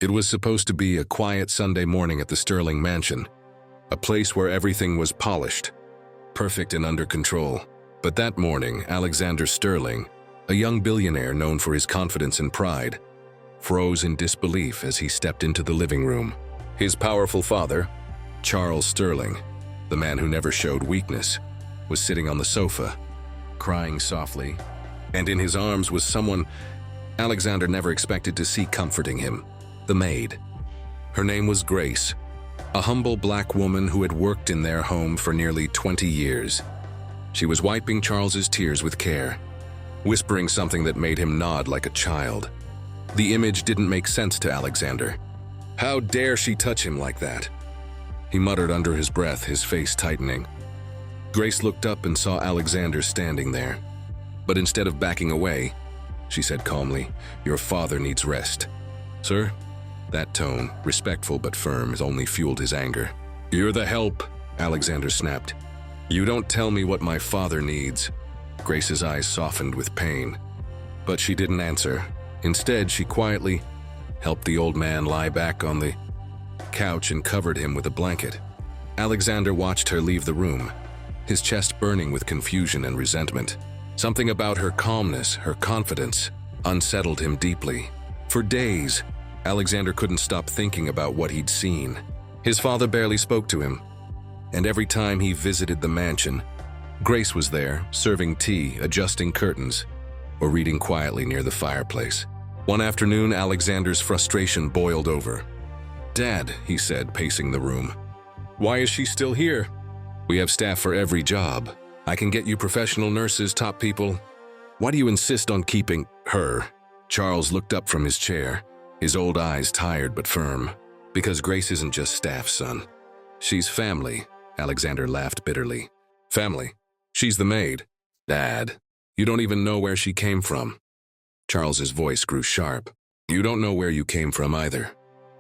It was supposed to be a quiet Sunday morning at the Sterling mansion, a place where everything was polished, perfect and under control. But that morning, Alexander Sterling, a young billionaire known for his confidence and pride, froze in disbelief as he stepped into the living room. His powerful father, Charles Sterling, the man who never showed weakness, was sitting on the sofa, crying softly, and in his arms was someone Alexander never expected to see comforting him, the maid. Her name was Grace, a humble black woman who had worked in their home for nearly 20 years. She was wiping Charles's tears with care, whispering something that made him nod like a child. The image didn't make sense to Alexander. How dare she touch him like that? He muttered under his breath, his face tightening. Grace looked up and saw Alexander standing there. But instead of backing away, she said calmly, "Your father needs rest." "Sir?" That tone, respectful but firm, has only fueled his anger. "You're the help," Alexander snapped. "You don't tell me what my father needs." Grace's eyes softened with pain. But she didn't answer. Instead, she quietly helped the old man lie back on the couch and covered him with a blanket. Alexander watched her leave the room, his chest burning with confusion and resentment. Something about her calmness, her confidence, unsettled him deeply. For days, Alexander couldn't stop thinking about what he'd seen. His father barely spoke to him, and every time he visited the mansion, Grace was there, serving tea, adjusting curtains, or reading quietly near the fireplace. One afternoon, Alexander's frustration boiled over. "Dad," he said, pacing the room, "why is she still here? We have staff for every job. I can get you professional nurses, top people. Why do you insist on keeping her?" Charles looked up from his chair, his old eyes tired but firm. "Because Grace isn't just staff, son. She's family," Alexander laughed bitterly. "Family? She's the maid." "Dad, you don't even know where she came from." Charles's voice grew sharp. "You don't know where you came from either."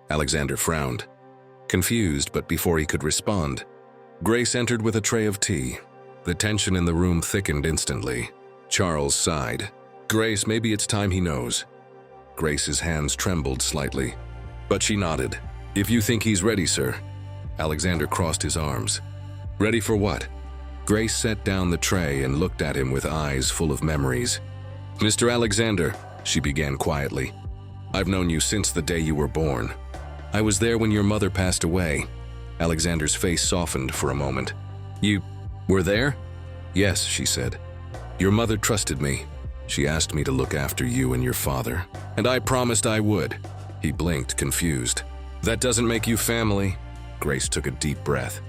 Alexander frowned, confused, but before he could respond, Grace entered with a tray of tea. The tension in the room thickened instantly. Charles sighed. "Grace, maybe it's time he knows." Grace's hands trembled slightly, but she nodded. "If you think he's ready, sir." Alexander crossed his arms. "Ready for what?" Grace set down the tray and looked at him with eyes full of memories. "Mr. Alexander," she began quietly, "I've known you since the day you were born. I was there when your mother passed away." Alexander's face softened for a moment. "You were there?" "Yes," she said. "Your mother trusted me. She asked me to look after you and your father, and I promised I would." He blinked, confused. "That doesn't make you family." Grace took a deep breath.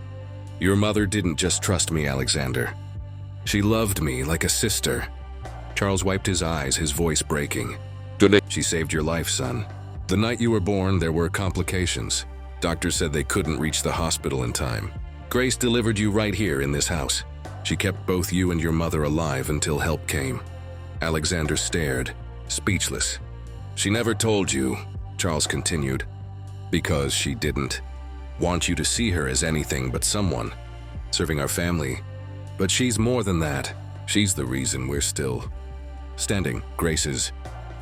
"Your mother didn't just trust me, Alexander. She loved me like a sister." Charles wiped his eyes, his voice breaking. "She saved your life, son. The night you were born, there were complications. Doctors said they couldn't reach the hospital in time. Grace delivered you right here in this house. She kept both you and your mother alive until help came." Alexander stared, speechless. "She never told you," Charles continued, "because she didn't want you to see her as anything but someone serving our family. But she's more than that. She's the reason we're still standing." Grace's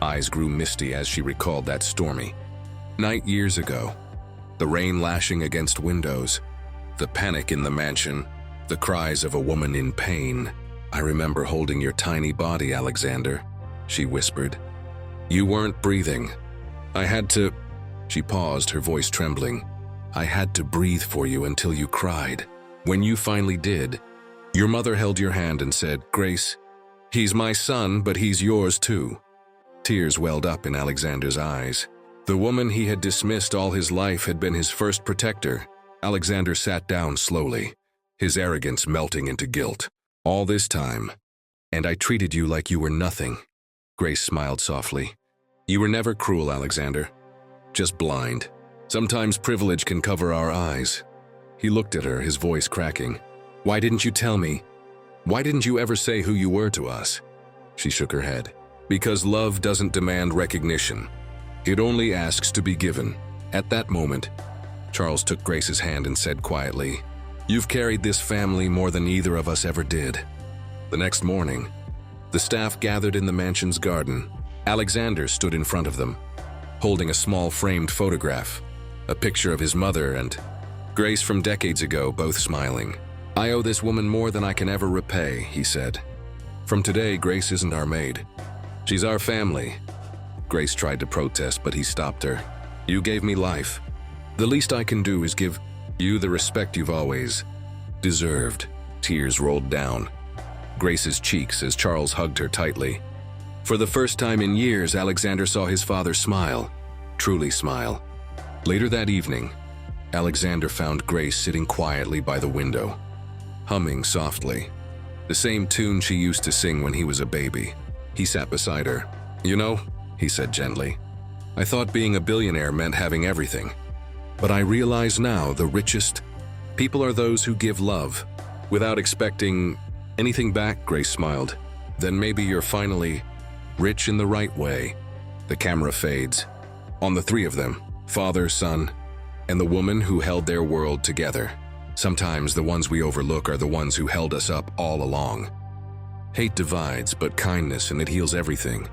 eyes grew misty as she recalled that stormy night years ago. The rain lashing against windows, the panic in the mansion, the cries of a woman in pain. "I remember holding your tiny body, Alexander," she whispered. "You weren't breathing. I had to—" She paused, her voice trembling. "I had to breathe for you until you cried. When you finally did, your mother held your hand and said, 'Grace, he's my son, but he's yours too.'" Tears welled up in Alexander's eyes. The woman he had dismissed all his life had been his first protector. Alexander sat down slowly, his arrogance melting into guilt. "All this time, and I treated you like you were nothing." Grace smiled softly. "You were never cruel, Alexander. Just blind. Sometimes privilege can cover our eyes." He looked at her, his voice cracking. "Why didn't you tell me? Why didn't you ever say who you were to us?" She shook her head. "Because love doesn't demand recognition. It only asks to be given." At that moment, Charles took Grace's hand and said quietly, "You've carried this family more than either of us ever did." The next morning, the staff gathered in the mansion's garden. Alexander stood in front of them, holding a small framed photograph, a picture of his mother and Grace from decades ago, both smiling. "I owe this woman more than I can ever repay," he said. "From today, Grace isn't our maid. She's our family." Grace tried to protest, but he stopped her. "You gave me life. The least I can do is give you the respect you've always deserved." Tears rolled down Grace's cheeks as Charles hugged her tightly. For the first time in years, Alexander saw his father smile, truly smile. Later that evening, Alexander found Grace sitting quietly by the window, humming softly, the same tune she used to sing when he was a baby. He sat beside her. "You know," he said gently, "I thought being a billionaire meant having everything. But I realize now the richest people are those who give love, without expecting anything back." Grace smiled. "Then maybe you're finally rich in the right way." The camera fades. On the three of them, father, son, and the woman who held their world together. Sometimes the ones we overlook are the ones who held us up all along. Hate divides, but kindness, and it heals everything.